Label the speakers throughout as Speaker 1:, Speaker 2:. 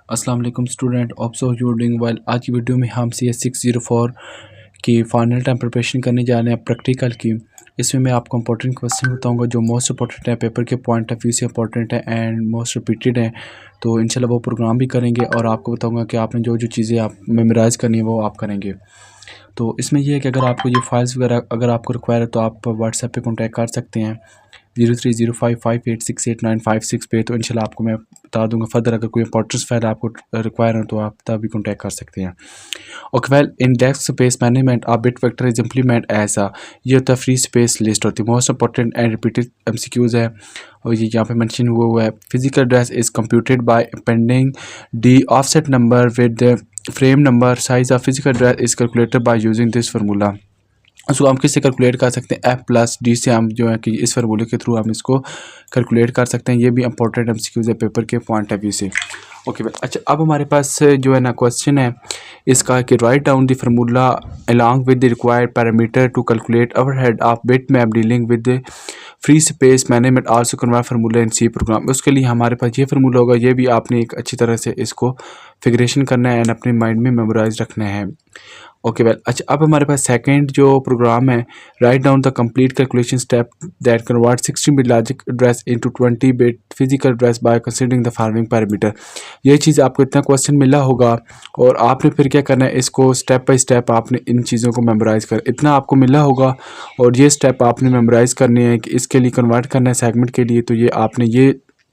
Speaker 1: अस्सलाम वालेकुम student ऑब्सो you doing well. आज की वीडियो में हम CS604 की फाइनल टाइम प्रिपरेशन करने जा रहे हैं प्रैक्टिकल की। इसमें मैं आपको इंपॉर्टेंट क्वेश्चन बताऊंगा जो मोस्ट इंपॉर्टेंट है, पेपर के पॉइंट ऑफ व्यू से इंपॉर्टेंट है एंड मोस्ट रिपीटेड है। तो इंशाल्लाह वो प्रोग्राम भी करेंगे और आपको बताऊंगा कि आपने जो जो चीज़ें आप मेमोराइज़ करनी है वो आप करेंगे। तो इसमें यह है कि अगर आपको ये फाइल्स वगैरह अगर आपको रिक्वायर है तो आप व्हाट्सएप पे कांटेक्ट कर सकते हैं 0305586895 पे। तो इंशाल्लाह आपको मैं बता दूंगा फर्दर अगर कोई इंपॉर्टेंट फाइल आपको रिक्वायर हो तो आप तभी कांटेक्ट कर सकते हैं। Okay well, in desk space management a bit vector is implement ऐसा, ये होता है फ्री स्पेस लिस्ट होती है। Most important and repeated MCQs है और ये यहाँ पे मेंशन हुआ है। Physical address is computed by appending the offset number with frame number size of physical address is calculated by using this formula. उसको हम किससे कैलकुलेट कर सकते हैं? F+D से हम जो है कि इस फार्मूले के थ्रू हम इसको कैलकुलेट कर सकते हैं। ये भी इंपॉर्टेंट MCQs है पेपर के पॉइंट ऑफ व्यू से। ओके भाई, अच्छा अब हमारे पास जो है ना क्वेश्चन है इसका कि write down the formula along with the required parameter to calculate overhead of bit map dealing with free space management also convert formula in C program. उसके लिए हमारे पास ये फार्मूला होगा, ये भी आपने एक अच्छी तरह से इसको फिगरेशन करना है एंड अपने माइंड में मेमोराइज रखना है। ओके वेल, अच्छा अब हमारे पास सेकंड जो प्रोग्राम है, write down the complete calculation step that convert 16 bit logic address into 20 bit physical address by considering the following parameter. ये चीज़ आपको इतना क्वेश्चन मिला होगा और आपने फिर क्या करना है, इसको स्टेप बाय स्टेप आपने इन चीज़ों को मेमोराइज़ कर, इतना आपको मिला होगा और ये स्टेप आपने मेमोराइज़ करने हैं कि इसके लिए कन्वर्ट करना है सेगमेंट के लिए। तो ये आपने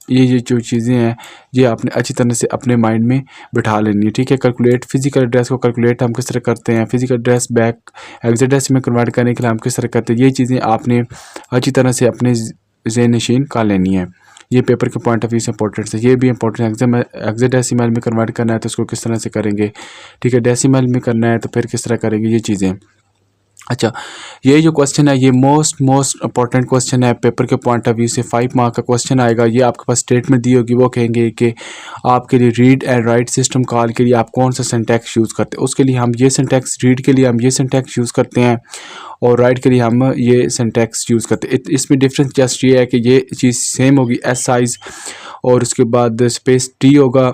Speaker 1: ये जो चीज़ें हैं ये आपने अच्छी तरह से अपने माइंड में बिठा लेनी है, ठीक है। कैलकुलेट फिजिकल एड्रेस को कैलकुलेट हम किस तरह करते हैं, फिजिकल एड्रेस बैक एग्जिट में कन्वर्ट करने के लिए हम किस तरह करते हैं, ये चीज़ें आपने अच्छी तरह से अपने ज़हन नशीन कर लेनी है। ये पेपर के पॉइंट ऑफ व्यू से इंपॉर्टेंट है। ये भी इंपॉर्टेंट है, हेक्साडेसिमल में कन्वर्ट करना है तो उसको किस तरह से करेंगे, ठीक है। डेसिमल में करना है तो फिर किस तरह करेंगे, ये चीज़ें। अच्छा, ये जो क्वेश्चन है ये मोस्ट इंपॉर्टेंट क्वेश्चन है पेपर के पॉइंट ऑफ व्यू से। 5 मार्क का क्वेश्चन आएगा। ये आपके पास स्टेटमेंट दी होगी, वो कहेंगे कि आपके लिए read and right system call के लिए आप कौन सा सिंटैक्स यूज़ करते हैं। उसके लिए हम ये सिंटैक्स, रीड के लिए हम ये सिंटैक्स यूज़ करते हैं और राइट के लिए हम ये सिंटैक्स यूज़ करते हैं। इसमें डिफरेंस जस्ट ये है कि ये चीज़ सेम होगी, एस साइज़ और उसके बाद स्पेस टी होगा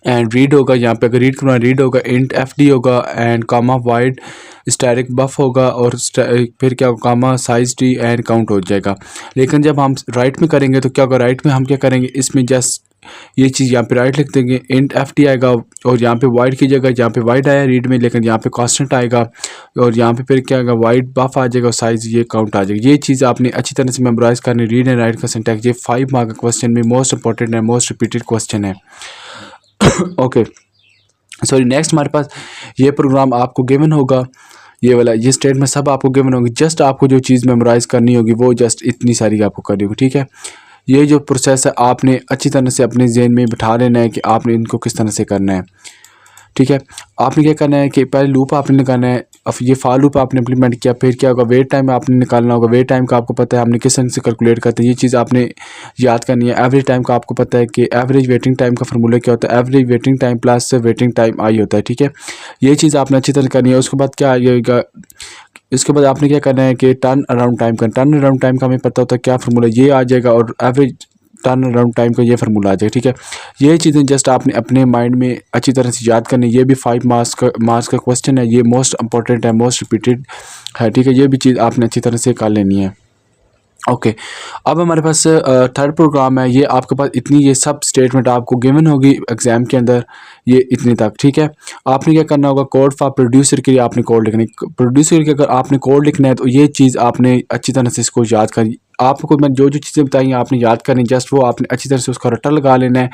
Speaker 1: एंड रीड होगा। यहाँ पे अगर रीड करना रीड होगा, इंट FD होगा एंड कामा वाइड स्टैटिक बफ होगा और फिर क्या होगा, कामा साइज डी एंड काउंट हो जाएगा। लेकिन जब हम राइट में करेंगे तो क्या होगा, राइट में हम क्या करेंगे, इसमें जस्ट ये चीज़ यहाँ पे राइट लिख देंगे, इंट FD आएगा और यहाँ पे वाइड की जगह यहाँ पे वाइड आया रीड में, लेकिन यहाँ पे कांस्टेंट आएगा और यहाँ पे फिर क्या आएगा, वाइड बफ आ जाएगा और साइज ये काउंट आ जाएगा। ये चीज़ आपने अच्छी तरह से मेमोराइज करनी, रीड एंड राइट का सिंटैक्स। ये 5 मार्क का क्वेश्चन में मोस्ट इंपॉर्टेंट है, मोस्ट रिपीटेड क्वेश्चन है। ओके सॉरी, नेक्स्ट हमारे पास ये प्रोग्राम आपको गिवन होगा, ये वाला ये स्टेटमेंट सब आपको गिवन होगी। जस्ट आपको जो चीज़ मेमोराइज करनी होगी वो जस्ट इतनी सारी आपको करनी होगी, ठीक है। ये जो प्रोसेस है आपने अच्छी तरह से अपने जहन में बिठा लेना है कि आपने इनको किस तरह से करना है, ठीक है। आपने क्या करना है कि पहले लूप आपने लगाना है, अब ये फॉर लूप आपने इंप्लीमेंट किया, फिर क्या होगा, वेट टाइम आपने निकालना होगा। वेट टाइम का आपको पता है हमने किस तरह से कैलकुलेट करते हैं, ये चीज़ आपने याद करनी है। एवरेज टाइम का आपको पता है कि एवरेज वेटिंग टाइम का फार्मूला क्या होता है, average waiting time plus waiting time I होता है, ठीक है। ये चीज़ आपने अच्छी तरह करनी है। उसके बाद क्या आएगा, इसके बाद आपने क्या करना है कि टर्न अराउंड टाइम का, टर्न अराउंड टाइम का हमें पता होता है क्या फार्मूला, ये आ जाएगा और एवरेज टर्न अराउंड टाइम का ये फार्मूला आ जाएगा, ठीक है। ये चीज़ें जस्ट आपने अपने माइंड में अच्छी तरह से याद करनी। ये भी 5 मार्क्स का क्वेश्चन है, ये मोस्ट इंपॉर्टेंट है, मोस्ट रिपीटेड है, ठीक है। ये भी चीज़ आपने अच्छी तरह से कर लेनी है। ओके अब हमारे पास थर्ड प्रोग्राम है। ये आपके पास इतनी ये सब स्टेटमेंट आपको गिवन होगी एग्जाम के अंदर, ये इतने तक, ठीक है। आपने क्या करना होगा, कोड फॉर प्रोड्यूसर के लिए आपने कोड लिखना है। प्रोड्यूसर के अगर आपने कोड लिखना है तो ये चीज़ आपने अच्छी तरह से इसको याद कर, आपको मैं जो जो चीज़ें बताई आपने याद करनी, जस्ट वो आपने अच्छी तरह से उसका रट्टा लगा लेना है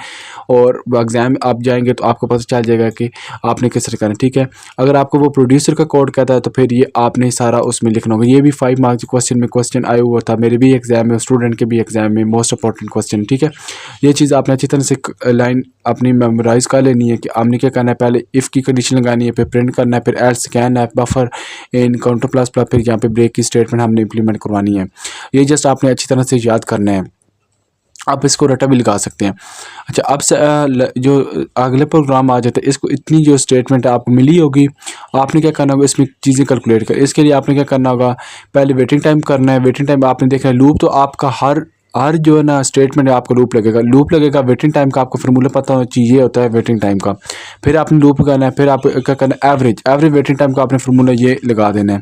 Speaker 1: और एग्ज़ाम आप जाएंगे तो आपको पता चल जाएगा कि आपने किस तरह करना है, ठीक है। अगर आपको वो प्रोड्यूसर का कोड कहता है तो फिर ये आपने सारा उसमें लिखना होगा। ये भी 5 मार्क्स क्वेश्चन में क्वेश्चन आया हुआ था, मेरे भी एग्जाम में, स्टूडेंट के भी एग्जाम में, मोस्ट इंपॉर्टेंट क्वेश्चन, ठीक है। ये चीज़ आपने अच्छी तरह से लाइन अपनी मेमोराइज कर लेनी है कि आपने क्या करना है, पहले इफ़ की कंडीशन लगानी है, फिर प्रिंट करना है, फिर एल्स स्कैन है, buffer in counter plus plus, फिर यहाँ पे ब्रेक की स्टेटमेंट हमने इंप्लीमेंट करवानी है। ये जस्ट आपने अच्छी तरह से याद करना है। आप इसको रटा भी लगा सकते हैं। अच्छा अब से जो अगले प्रोग्राम आ जाता है, इसको इतनी जो स्टेटमेंट आपको मिली होगी, आपने क्या करना होगा, इसमें चीज़ें कैलकुलेट कर। इसके लिए आपने क्या करना होगा, पहले वेटिंग टाइम करना है। वेटिंग टाइम आपने देखना है, लूप तो आपका हर हर जो है ना स्टेटमेंट में आपको लूप लगेगा। वेटिंग टाइम का आपको फार्मूला पता होना चाहिए, ये होता है वेटिंग टाइम का। फिर आपने लूप करना है, फिर आप क्या करना है, एवरेज वेटिंग टाइम का आपने फार्मूला ये लगा देना है।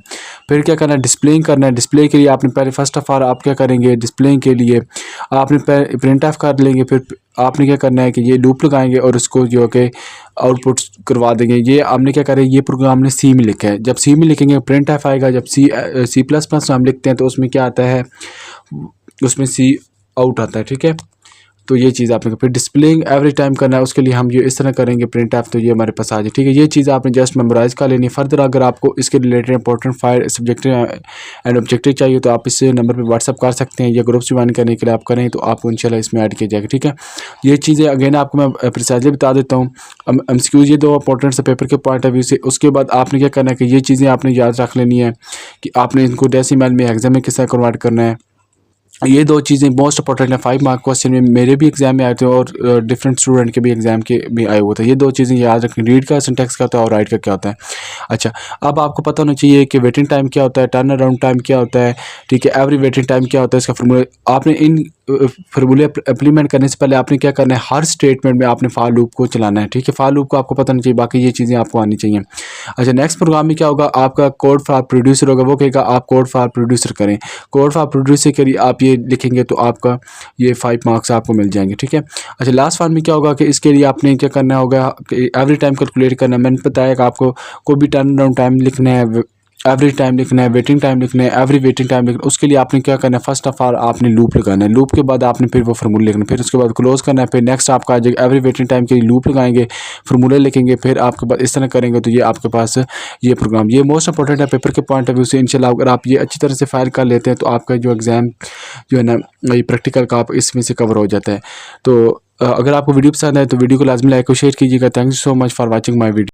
Speaker 1: फिर क्या करना है, डिस्प्लेइंग करना है। डिस्प्ले के लिए आपने पहले फर्स्ट ऑफ ऑल आप क्या करेंगे, डिस्प्लेइंग के लिए आपने प्रिंट ऑफ कर लेंगे। फिर आपने क्या करना है कि ये लूप लगाएंगे और उसको जो कि आउटपुट करवा देंगे। ये आपने क्या करें, ये प्रोग्राम ने सी में लिखा है। जब सी में लिखेंगे प्रिंट ऑफ आएगा। जब सी प्लस प्लस हम लिखते हैं तो उसमें क्या आता है, उसमें सी आउट आता है। ठीक है, तो ये चीज़ आपने फिर डिस्प्लेइंग एवरेज टाइम करना है, उसके लिए हम ये इस तरह करेंगे प्रिंट ऑफ, तो ये हमारे पास आ जाए। ठीक है, ये चीज़ आपने जस्ट मेमोराइज़ कर लेनी है। फर्दर अगर आपको इसके related important file subjective and objective चाहिए तो आप इस नंबर पे व्हाट्सअप कर सकते हैं, या ग्रुप ज्वाइन करने के लिए आप करें तो आपको इंशाल्लाह इसमें ऐड किया जाएगा। ठीक है, ये चीज़ें अगेन आपको मैं प्रिसाइजली बता देता हूँ। एमसीक्यूज ये दो इंपॉर्टेंट से पेपर के पॉइंट ऑफ व्यू से। उसके बाद आपने क्या करना है कि ये चीज़ें आपने याद रख लेनी है कि आपने इनको डेसिमल में हेक्सा में किस तरह कन्वर्ट करना है। ये दो चीज़ें मोस्ट इंपॉर्टेंट है। 5 मार्क क्वेश्चन में मेरे भी एग्जाम में आए थे और डिफरेंट स्टूडेंट के भी एग्जाम के में आए हुए थे। ये दो चीज़ें याद रखें, रीड का सिंटेक्स क्या होता है और राइट का क्या होता है। अच्छा, अब आपको पता होना चाहिए कि वेटिंग टाइम क्या होता है, टर्न अराउंड टाइम क्या होता है। ठीक है, एवरी वेटिंग टाइम क्या होता है, इसका फार्मूला आपने इन फार्मूले इम्प्लीमेंट करने से पहले आपने क्या करना है, हर स्टेटमेंट में आपने फार लूप को चलाना है। ठीक है, फार लूप को आपको पता नहीं चाहिए, बाकी ये चीज़ें आपको आनी चाहिए। अच्छा, नेक्स्ट प्रोग्राम में क्या होगा, आपका कोड फॉर प्रोड्यूसर होगा। वो कहेगा आप कोड फॉर प्रोड्यूसर करें। कोड फॉर प्रोड्यूसर के लिए आप ये लिखेंगे तो आपका ये 5 मार्क्स आपको मिल जाएंगे। ठीक है, अच्छा, लास्ट वन में क्या होगा कि इसके लिए आपने क्या करना होगा कि एवरी टाइम कैलकुलेट करना है। मैंने बताया कि आपको कोई भी टर्न अराउंड टाइम लिखना है, एवरेज टाइम लिखना है, वेटिंग टाइम लिखना है, एवरी वेटिंग टाइम लिखना है। उसके लिए आपने क्या करना है, फर्स्ट ऑफ ऑल आपने लूप लगाना है। लूप के बाद आपने फिर वो फार्मूला लिखना है, फिर उसके बाद क्लोज करना है। फिर नेक्स्ट आपका आ जाएगा एवरी वेटिंग टाइम के लिए लूप लगाएंगे, फार्मूला लिखेंगे, फिर आपके पास इस तरह करेंगे तो ये आपके पास ये प्रोग्राम ये मोस्ट इंपॉर्टेंट है पेपर के पॉइंट ऑफ व्यू से। इंशाल्लाह अगर आप ये अच्छी तरह से फाइल कर लेते हैं तो आपका जो एग्ज़ाम जो है ना ये प्रैक्टिकल का आप इसमें से कवर हो जाता है। तो अगर आपको वीडियो पसंद आए तो वीडियो को लाजमी लाइक और शेयर कीजिएगा। Thank you so much for watching my video.